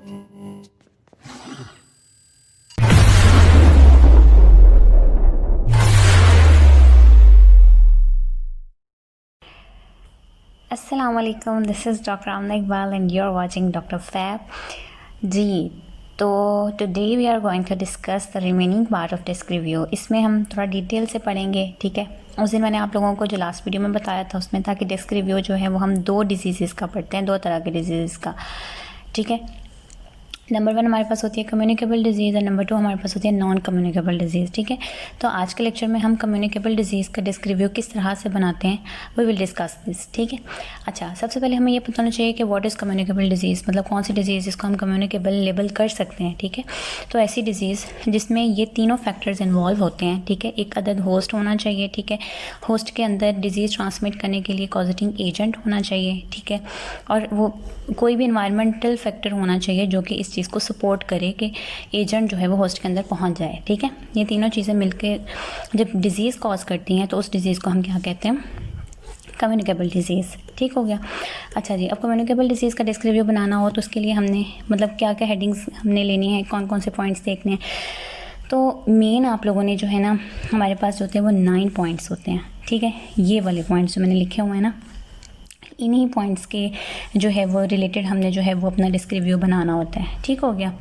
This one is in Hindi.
अस्सलाम वालेकुम, this is doctor Amna Iqbal and you are watching doctor fab G. तो today we are going to discuss the remaining part of disc review. इसमें हम थोड़ा डिटेल से पढ़ेंगे, ठीक है। उस दिन मैंने आप लोगों को जो लास्ट वीडियो में बताया था उसमें था कि डिस्क रिव्यू जो है वो हम 2 डिजीज़ का पढ़ते हैं, 2 तरह के डिजीज़ का, ठीक है। नंबर 1 हमारे पास होती है कम्युनिकेबल डिजीज़ और नंबर 2 हमारे पास होती है नॉन कम्युनिकेबल डिजीज़, ठीक है। तो आज के लेक्चर में हम कम्युनिकेबल डिजीज़ का डिस्क रिव्यू किस तरह से बनाते हैं वी विल डिस्कस दिस, ठीक है। अच्छा, सबसे पहले हमें ये पता होना चाहिए कि व्हाट इज़ कम्युनिकेबल डिजीज़, मतलब कौन सी डिजीज़ जिसको हम कम्युनिकेबल लेबल कर सकते हैं, ठीक है। तो ऐसी डिजीज़ जिसमें ये तीनों फैक्टर्स इन्वॉल्व होते हैं, ठीक है। एक अदद होस्ट होना चाहिए, ठीक है। होस्ट के अंदर डिजीज़ ट्रांसमिट करने के लिए कॉजिटिंग एजेंट होना चाहिए, ठीक है। और वो कोई भी इन्वायरमेंटल फैक्टर होना चाहिए जो कि इस चीज़ को सपोर्ट करे कि एजेंट जो है वो होस्ट के अंदर पहुंच जाए, ठीक है। ये तीनों चीज़ें मिलकर जब डिजीज़ कॉज करती हैं तो उस डिज़ीज़ को हम क्या कहते हैं, कम्युनिकेबल डिजीज़, ठीक हो गया। अच्छा जी, अब कम्युनिकेबल डिजीज़ का डिस्क रिव्यू बनाना हो तो उसके लिए हमने मतलब क्या क्या हेडिंग्स हमने लेनी है, कौन कौन से पॉइंट्स देखने हैं। तो मेन आप लोगों ने जो है ना, हमारे पास जो होते हैं वो 9 पॉइंट्स होते हैं, ठीक है। ये वाले पॉइंट्स जो मैंने लिखे हुए हैं ना, इन्हीं पॉइंट्स के जो है वो रिलेटेड हमने जो है वो अपना डिस्क रिव्यू बनाना होता है, ठीक हो गया।